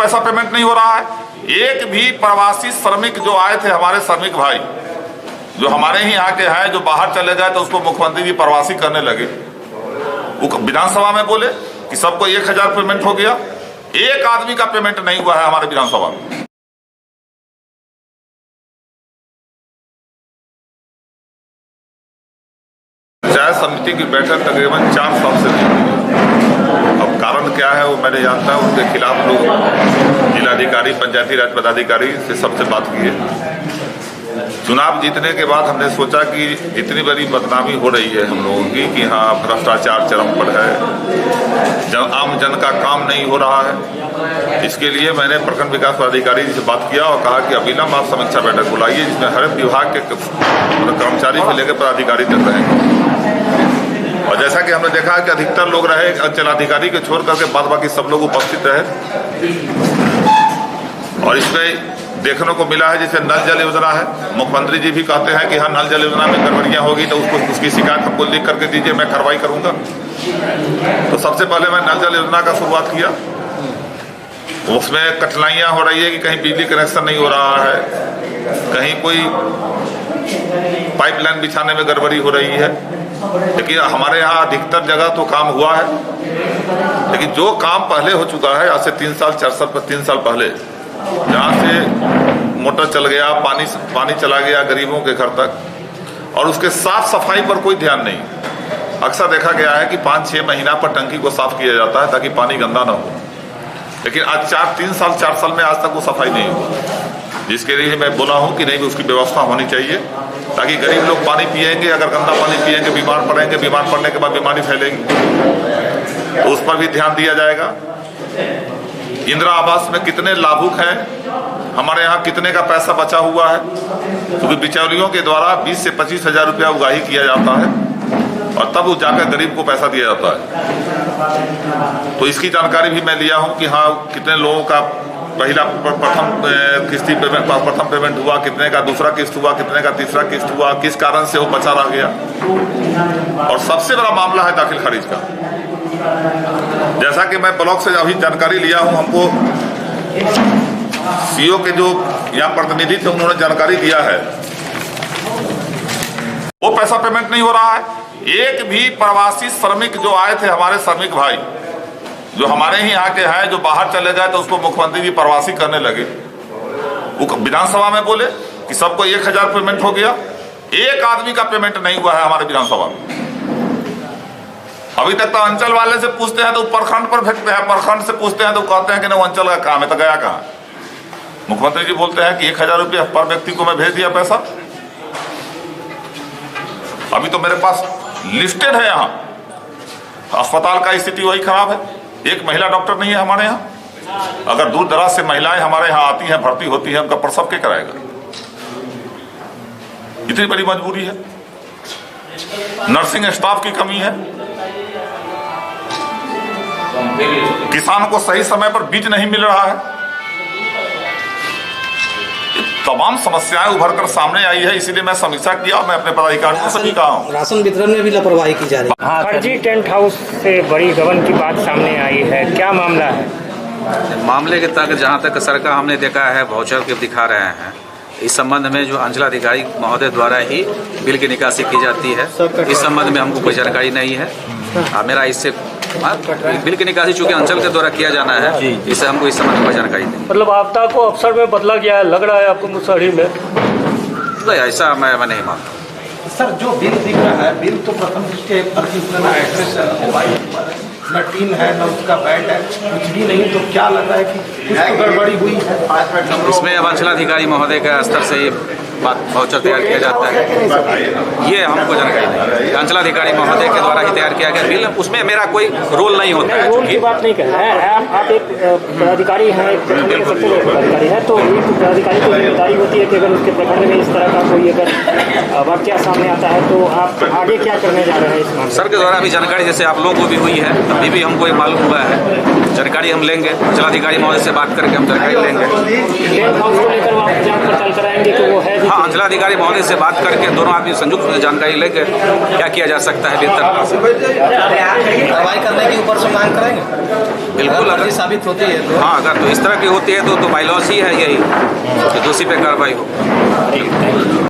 पैसा पेमेंट नहीं हो रहा है। एक भी प्रवासी श्रमिक जो आए थे, हमारे श्रमिक भाई जो हमारे ही यहाँ के हैं, जो बाहर चले गए तो उसको मुख्यमंत्री जी प्रवासी करने लगे। वो विधानसभा में बोले कि सबको 1000 पेमेंट हो गया, एक आदमी का पेमेंट नहीं हुआ है हमारे विधानसभा में। पंचायत समिति की बैठक तकरीबन 4 साल से नहीं हुई। अब कारण क्या है वो मैंने जानता है। उनके खिलाफ लोग जिलाधिकारी, पंचायती राज पदाधिकारी से सबसे बात की है। चुनाव जीतने के बाद हमने सोचा कि इतनी बड़ी बदनामी हो रही है हम लोगों की कि हाँ भ्रष्टाचार चरम पर है, आम जन का काम नहीं हो रहा है। इसके लिए मैंने प्रखंड विकास पदाधिकारी जी से बात किया और कहा कि अविलंब आप समीक्षा बैठक बुलाइए, जिसमें हर विभाग के कर्मचारी से लेकर पदाधिकारी तक रहेंगे। और जैसा कि हमने देखा कि अधिकतर लोग रहे, अंचलाधिकारी के छोड़ करके बाद बाकी सब लोग उपस्थित रहे। और इसमें देखने को मिला है जैसे नल जल योजना है, मुख्यमंत्री जी भी कहते हैं कि हाँ नल जल योजना में गड़बड़ियां होगी तो उसकी शिकायत हमको लिख करके दीजिए, मैं कार्रवाई करूंगा। तो सबसे पहले मैं नल जल योजना का शुरुआत किया। उसमें कठिनाइयां हो रही है कि कहीं बिजली कनेक्शन नहीं हो रहा है, कहीं कोई पाइपलाइन बिछाने में गड़बड़ी हो रही है। लेकिन हमारे यहाँ अधिकतर जगह तो काम हुआ है, लेकिन जो काम पहले हो चुका है, आज से 3 साल 3 साल पहले, जहाँ से मोटर चल गया, पानी चला गया गरीबों के घर तक, और उसके साफ सफाई पर कोई ध्यान नहीं। अक्सर देखा गया है कि 5-6 महीना पर टंकी को साफ किया जाता है ताकि पानी गंदा ना हो, लेकिन आज 4 साल में आज तक वो सफाई नहीं हुई। जिसके लिए मैं बोला हूँ कि नहीं भी उसकी व्यवस्था होनी चाहिए ताकि गरीब लोग पानी पिएंगे, अगर गंदा पानी पिएंगे बीमार पड़ेंगे, बीमार पड़ने के बाद बीमारी फैलेगी, तो उस पर भी ध्यान दिया जाएगा। इंदिरा आवास में कितने लाभुक हैं, हमारे यहाँ कितने का पैसा बचा हुआ है, क्योंकि बिचौलियों के द्वारा 20 से 25 हजार रुपया उगाही किया जाता है और तब वो जाकर गरीब को पैसा दिया जाता है। तो इसकी जानकारी भी मैं लिया हूँ कि हाँ कितने लोगों का प्रथम किस्ती पेमेंट, प्रथम पेमेंट हुआ, कितने का दूसरा किस्त हुआ, कितने का तीसरा किस्त हुआ, किस कारण से वो बचा रह गया। और सबसे बड़ा मामला है दाखिल खारिज का। जैसा कि मैं ब्लॉक से अभी जानकारी लिया हूं, हमको सीओ के जो यहाँ प्रतिनिधि थे उन्होंने जानकारी दिया है, वो पैसा पेमेंट नहीं हो रहा है। एक भी प्रवासी श्रमिक जो आए थे, हमारे श्रमिक भाई जो हमारे ही यहाँ के हैं, जो बाहर चले गए तो उसको मुख्यमंत्री जी प्रवासी करने लगे। वो विधानसभा में बोले कि सबको 1000 पेमेंट हो गया, एक आदमी का पेमेंट नहीं हुआ है हमारे विधानसभा में। अभी तक तो अंचल वाले से पूछते हैं तो प्रखंड पर फेंकते हैं, प्रखंड से पूछते हैं तो कहते हैं कि नहीं वो अंचल का काम है, तो गया कहाँ। मुख्यमंत्री जी बोलते हैं कि 1000 रुपया पर व्यक्ति को मैं भेज दिया पैसा। अभी तो मेरे पास लिस्टेड है, यहाँ अस्पताल का स्थिति वही खराब है, एक महिला डॉक्टर नहीं है हमारे यहाँ। अगर दूर दराज से महिलाएं हमारे यहाँ आती हैं, भर्ती होती है, उनका प्रसव क्या कराएगा। इतनी बड़ी मजबूरी है, नर्सिंग स्टाफ की कमी है, किसान को सही समय पर बीज नहीं मिल रहा है। तमाम समस्याएं उभर कर सामने आई है, इसीलिए मैं समीक्षा किया। मैं अपने पदाधिकारियों से भी कहा हूँ, राशन वितरण में भी लापरवाही की जा रही है। फर्जी टेंट हाउस से बड़ी गबन की बात सामने आई है, क्या मामला है? मामले के तक जहाँ तक सरकार हमने देखा है वाउचर के दिखा रहे हैं। इस संबंध में जो अंचलाधिकारी महोदय द्वारा ही बिल की निकासी की जाती है, इस संबंध में हमको कोई जानकारी नहीं है। मेरा इससे बिल की निकासी चूंकि अंचल के द्वारा किया जाना है, इससे हमको इस संबंध में कोई जानकारी नहीं। मतलब आपदा को अफसर में बदला गया है, लग रहा है आपको मुसहरी में? नहीं, ऐसा मैं नहीं मानता। सर जो बिल दिख रहा है, बिल तो प्रथम दृष्टि ना एड्रेस न टीम है न उसका बैट है, कुछ भी नहीं, तो क्या लग रहा है कि कुछ तो गड़बड़ी हुई है। इसमें अब अंचलाधिकारी महोदय के स्तर से बात वाउचर तैयार किया जाता है, ये हमको जानकारी नहीं। अंचलाधिकारी महोदय के द्वारा ही तैयार किया गया बिल, उसमें मेरा कोई रोल नहीं होता है। रोल की बात नहीं कर रहे हैं आप एक पदाधिकारी हैं, एक प्रखंड के सबसे बड़े पदाधिकारी हैं, तो एक पदाधिकारी की जिम्मेदारी होती है कि अगर उसके प्रखंड में इस तरह का कोई अगर वाकया सामने आता है तो आप आगे क्या करने जा रहे हैं इस मामले? सर के द्वारा अभी जानकारी जैसे आप लोगों को भी हुई है, अभी भी हमको ये मालूम हुआ है, जानकारी हम लेंगे, अंचलाधिकारी महोदय से बात करके हम जानकारी लेंगे। टेंट हाउस को लेकर आप जांच पड़ताल कराएंगे कि वो है हाँ, अंचलाधिकारी महोदय से बात करके दोनों आदमी संयुक्त जानकारी लेकर क्या किया जा सकता है बेहतर कार्रवाई करने के ऊपर से मांग करेंगे। बिल्कुल अगर साबित होती है तो हाँ, अगर तो इस तरह की होती है तो बाइलॉस ही है यही, तो दोषी पे कार्रवाई हो।